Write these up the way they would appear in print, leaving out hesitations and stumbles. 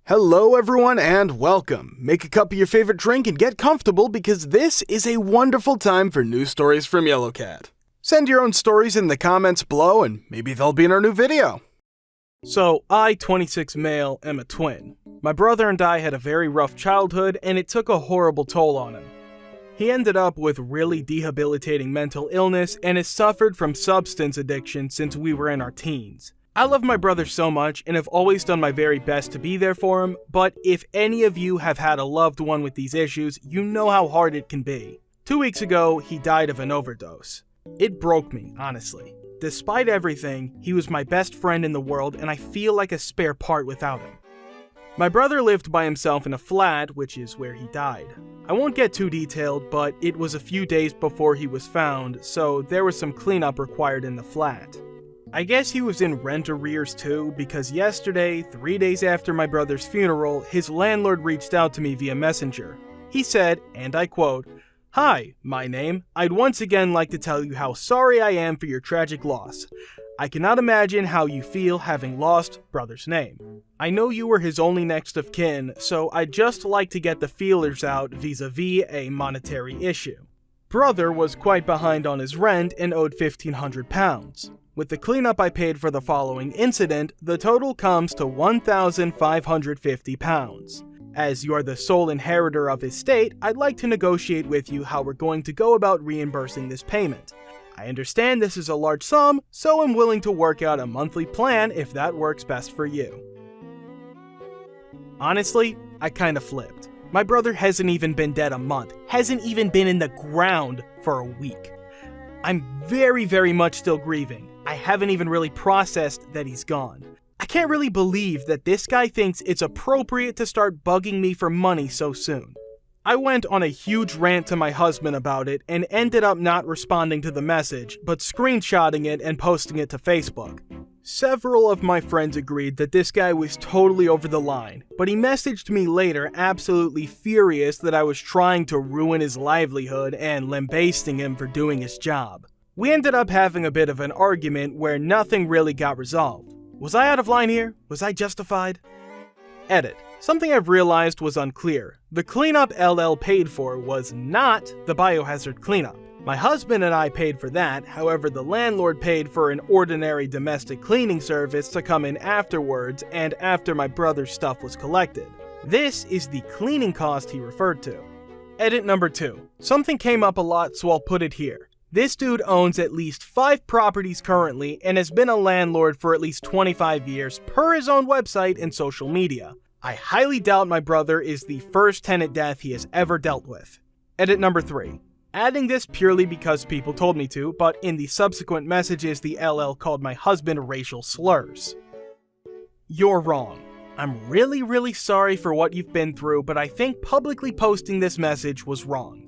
Hello everyone and welcome. Make a cup of your favorite drink and get comfortable because this is a wonderful time for news stories from Yellow Cat. Send your own stories in the comments below and maybe they'll be in our new video. So, I, 26 male, am a twin. My brother and I had a very rough childhood and it took a horrible toll on him. He ended up with really debilitating mental illness and has suffered from substance addiction since we were in our teens. I love my brother so much and have always done my very best to be there for him, but if any of you have had a loved one with these issues, you know how hard it can be. 2 weeks ago, he died of an overdose. It broke me, honestly. Despite everything, he was my best friend in the world and I feel like a spare part without him. My brother lived by himself in a flat, which is where he died. I won't get too detailed, but it was a few days before he was found, so there was some cleanup required in the flat. I guess he was in rent arrears too, because yesterday, 3 days after my brother's funeral, his landlord reached out to me via Messenger. He said, and I quote, "Hi, my name. I'd once again like to tell you how sorry I am for your tragic loss. I cannot imagine how you feel having lost brother's name. I know you were his only next of kin, so I'd just like to get the feelers out vis-a-vis a monetary issue. Brother was quite behind on his rent and owed £1,500. With the cleanup I paid for the following incident, the total comes to £1,550. As you are the sole inheritor of his estate, I'd like to negotiate with you how we're going to go about reimbursing this payment. I understand this is a large sum, so I'm willing to work out a monthly plan if that works best for you." Honestly, I kinda flipped. My brother hasn't even been dead a month, hasn't even been in the ground for a week. I'm very much still grieving. I haven't even really processed that he's gone. I can't really believe that this guy thinks it's appropriate to start bugging me for money so soon. I went on a huge rant to my husband about it and ended up not responding to the message, but screenshotting it and posting it to Facebook. Several of my friends agreed that this guy was totally over the line, but he messaged me later absolutely furious that I was trying to ruin his livelihood and lambasting him for doing his job. We ended up having a bit of an argument where nothing really got resolved. Was I out of line here? Was I justified? Edit. Something I've realized was unclear. The cleanup LL paid for was not the biohazard cleanup. My husband and I paid for that, however the landlord paid for an ordinary domestic cleaning service to come in afterwards and after my brother's stuff was collected. This is the cleaning cost he referred to. Edit number 2. Something came up a lot, so I'll put it here. This dude owns at least 5 properties currently and has been a landlord for at least 25 years per his own website and social media. I highly doubt my brother is the first tenant death he has ever dealt with. Edit number 3. Adding this purely because people told me to, but in the subsequent messages the LL called my husband racial slurs. You're wrong. I'm really sorry for what you've been through, but I think publicly posting this message was wrong.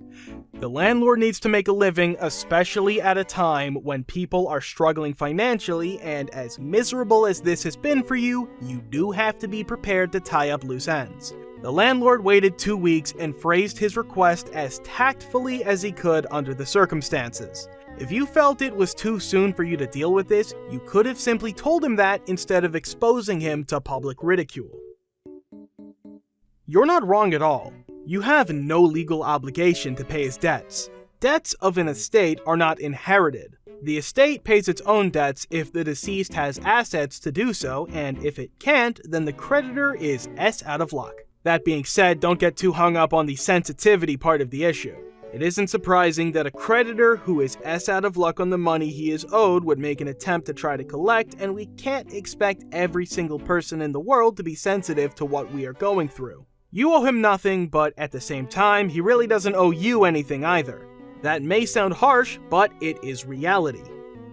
The landlord needs to make a living, especially at a time when people are struggling financially, and as miserable as this has been for you, you do have to be prepared to tie up loose ends. The landlord waited 2 weeks and phrased his request as tactfully as he could under the circumstances. If you felt it was too soon for you to deal with this, you could have simply told him that instead of exposing him to public ridicule. You're not wrong at all. You have no legal obligation to pay his debts. Debts of an estate are not inherited. The estate pays its own debts if the deceased has assets to do so, and if it can't, then the creditor is out of luck. That being said, don't get too hung up on the sensitivity part of the issue. It isn't surprising that a creditor who is out of luck on the money he is owed would make an attempt to try to collect, and we can't expect every single person in the world to be sensitive to what we are going through. You owe him nothing, but at the same time, he really doesn't owe you anything either. That may sound harsh, but it is reality.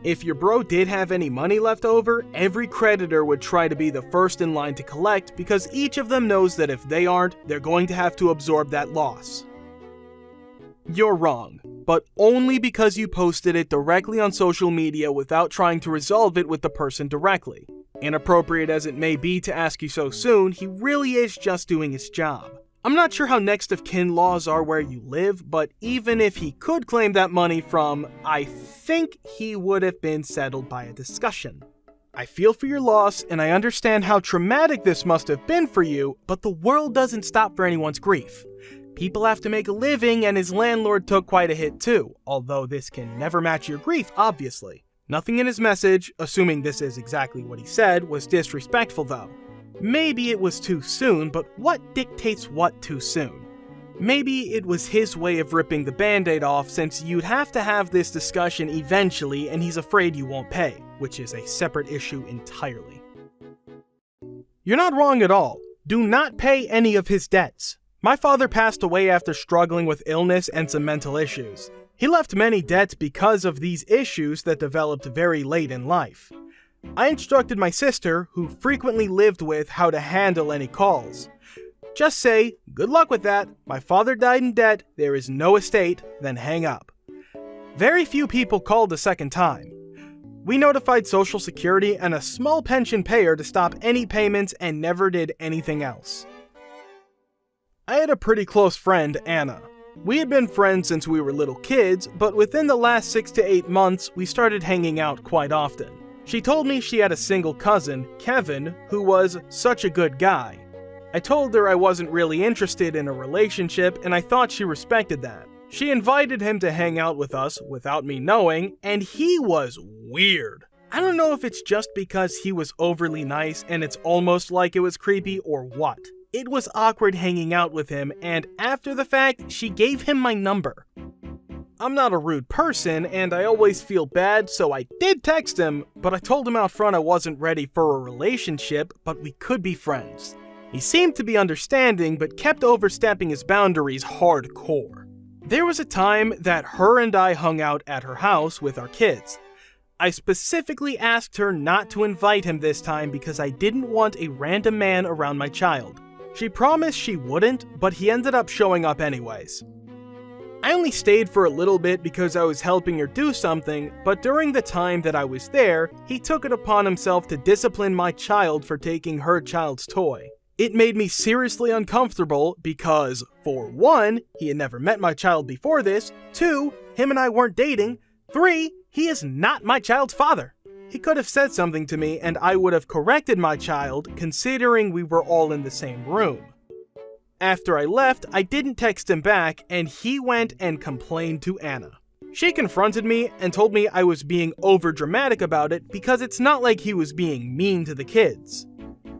If your bro did have any money left over, every creditor would try to be the first in line to collect because each of them knows that if they aren't, they're going to have to absorb that loss. You're wrong, but only because you posted it directly on social media without trying to resolve it with the person directly. Inappropriate as it may be to ask you so soon, he really is just doing his job. I'm not sure how next of kin laws are where you live, but even if he could claim that money from, I think he would have been settled by a discussion. I feel for your loss, and I understand how traumatic this must have been for you, but the world doesn't stop for anyone's grief. People have to make a living, and his landlord took quite a hit too, although this can never match your grief, obviously. Nothing in his message, assuming this is exactly what he said, was disrespectful though. Maybe it was too soon, but what dictates what too soon? Maybe it was his way of ripping the band-aid off, since you'd have to have this discussion eventually and he's afraid you won't pay, which is a separate issue entirely. You're not wrong at all. Do not pay any of his debts. My father passed away after struggling with illness and some mental issues. He left many debts because of these issues that developed very late in life. I instructed my sister, who frequently lived with, how to handle any calls. Just say, good luck with that, my father died in debt, there is no estate, then hang up. Very few people called a second time. We notified Social Security and a small pension payer to stop any payments and never did anything else. I had a pretty close friend, Anna. We had been friends since we were little kids, but within the last 6 to 8 months, we started hanging out quite often. She told me she had a single cousin, Kevin, who was such a good guy. I told her I wasn't really interested in a relationship, and I thought she respected that. She invited him to hang out with us without me knowing, and he was weird. I don't know if it's just because he was overly nice and it's almost like it was creepy or what. It was awkward hanging out with him, and after the fact, she gave him my number. I'm not a rude person, and I always feel bad, so I did text him, but I told him out front I wasn't ready for a relationship, but we could be friends. He seemed to be understanding, but kept overstepping his boundaries hardcore. There was a time that her and I hung out at her house with our kids. I specifically asked her not to invite him this time because I didn't want a random man around my child. She promised she wouldn't, but he ended up showing up anyways. I only stayed for a little bit because I was helping her do something, but during the time that I was there, he took it upon himself to discipline my child for taking her child's toy. It made me seriously uncomfortable because, for 1, he had never met my child before this, 2, him and I weren't dating, 3, he is not my child's father. He could have said something to me and I would have corrected my child, considering we were all in the same room. After I left, I didn't text him back and he went and complained to Anna. She confronted me and told me I was being overdramatic about it because it's not like he was being mean to the kids.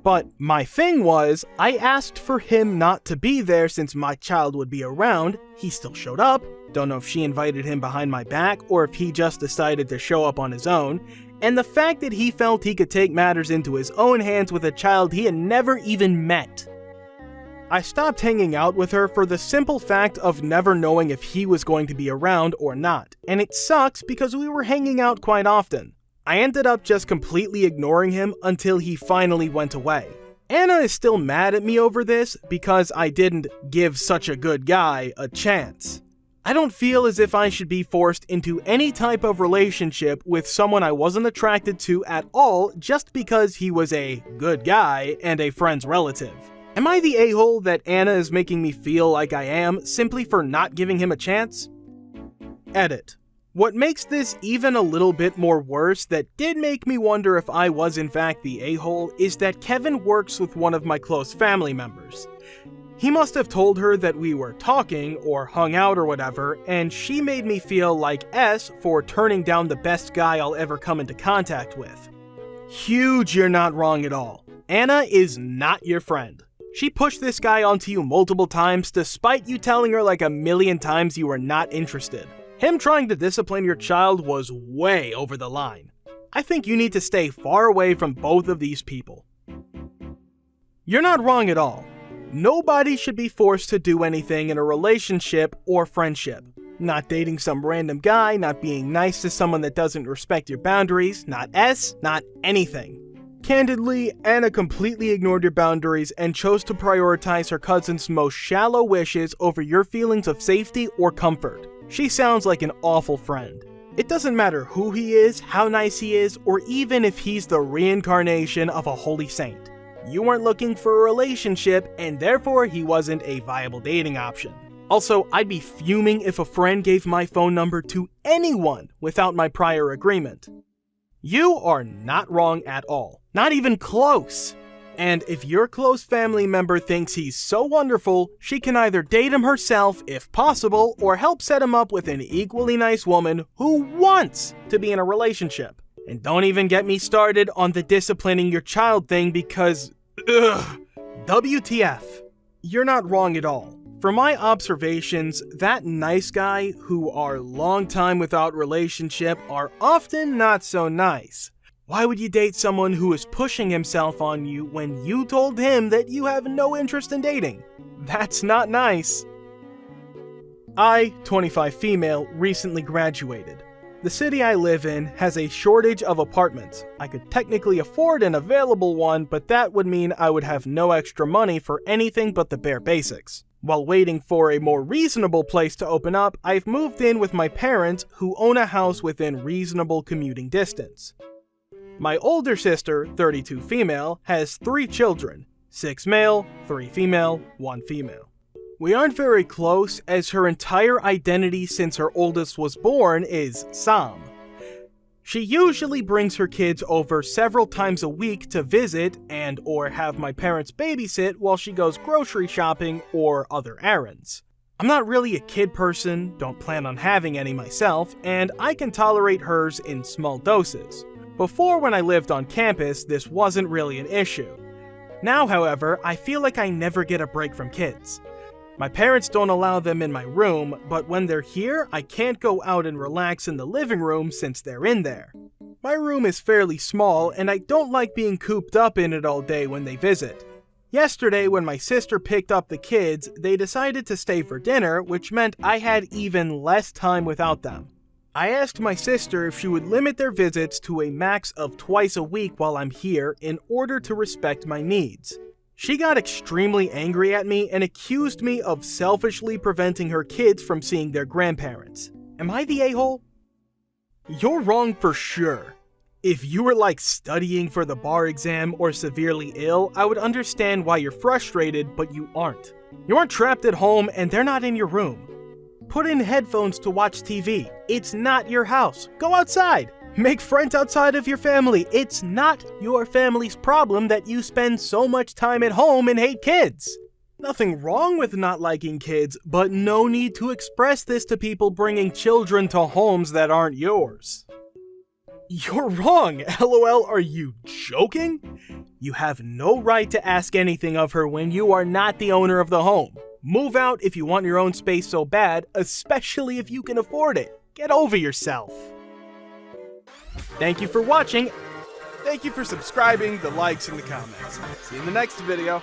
But my thing was, I asked for him not to be there since my child would be around. He still showed up. Don't know if she invited him behind my back or if he just decided to show up on his own. And the fact that he felt he could take matters into his own hands with a child he had never even met. I stopped hanging out with her for the simple fact of never knowing if he was going to be around or not. And it sucks because we were hanging out quite often. I ended up just completely ignoring him until he finally went away. Anna is still mad at me over this because I didn't give such a good guy a chance. I don't feel as if I should be forced into any type of relationship with someone I wasn't attracted to at all just because he was a good guy and a friend's relative. Am I the a-hole that Anna is making me feel like I am simply for not giving him a chance? Edit. What makes this even a little bit more worse that did make me wonder if I was in fact the a-hole is that Kevin works with one of my close family members. He must have told her that we were talking or hung out or whatever, and she made me feel like S for turning down the best guy I'll ever come into contact with. Huge, you're not wrong at all. Anna is not your friend. She pushed this guy onto you multiple times despite you telling her like a million times you were not interested. Him trying to discipline your child was way over the line. I think you need to stay far away from both of these people. You're not wrong at all. Nobody should be forced to do anything in a relationship or friendship. Not dating some random guy, not being nice to someone that doesn't respect your boundaries, not S, not anything. Candidly, Anna completely ignored your boundaries and chose to prioritize her cousin's most shallow wishes over your feelings of safety or comfort. She sounds like an awful friend. It doesn't matter who he is, how nice he is, or even if he's the reincarnation of a holy saint. You weren't looking for a relationship, and therefore he wasn't a viable dating option. Also, I'd be fuming if a friend gave my phone number to anyone without my prior agreement. You are not wrong at all. Not even close. And if your close family member thinks he's so wonderful, she can either date him herself if possible, or help set him up with an equally nice woman who wants to be in a relationship. And don't even get me started on the disciplining your child thing because, WTF. You're not wrong at all. From my observations, that nice guy who are long time without relationship are often not so nice. Why would you date someone who is pushing himself on you when you told him that you have no interest in dating? That's not nice. I, 25 female, recently graduated. The city I live in has a shortage of apartments. I could technically afford an available one, but that would mean I would have no extra money for anything but the bare basics. While waiting for a more reasonable place to open up, I've moved in with my parents who own a house within reasonable commuting distance. My older sister, 32 female, has 3 children, 6 male, 3 female, 1 female. We aren't very close as her entire identity since her oldest was born is Sam. She usually brings her kids over several times a week to visit and or have my parents babysit while she goes grocery shopping or other errands. I'm not really a kid person, don't plan on having any myself, and I can tolerate hers in small doses. Before, when I lived on campus, this wasn't really an issue. Now, however, I feel like I never get a break from kids. My parents don't allow them in my room, but when they're here, I can't go out and relax in the living room since they're in there. My room is fairly small, and I don't like being cooped up in it all day when they visit. Yesterday, when my sister picked up the kids, they decided to stay for dinner, which meant I had even less time without them. I asked my sister if she would limit their visits to a max of twice a week while I'm here in order to respect my needs. She got extremely angry at me and accused me of selfishly preventing her kids from seeing their grandparents. Am I the a-hole? You're wrong for sure. If you were like studying for the bar exam or severely ill, I would understand why you're frustrated, but you aren't. You aren't trapped at home and they're not in your room. Put in headphones to watch TV. It's not your house. Go outside. Make friends outside of your family. It's not your family's problem that you spend so much time at home and hate kids. Nothing wrong with not liking kids, but no need to express this to people bringing children to homes that aren't yours. You're wrong. LOL, are you joking? You have no right to ask anything of her when you are not the owner of the home. Move out if you want your own space so bad, especially if you can afford it. Get over yourself. Thank you for watching. Thank you for subscribing, the likes, and the comments. See you in the next video.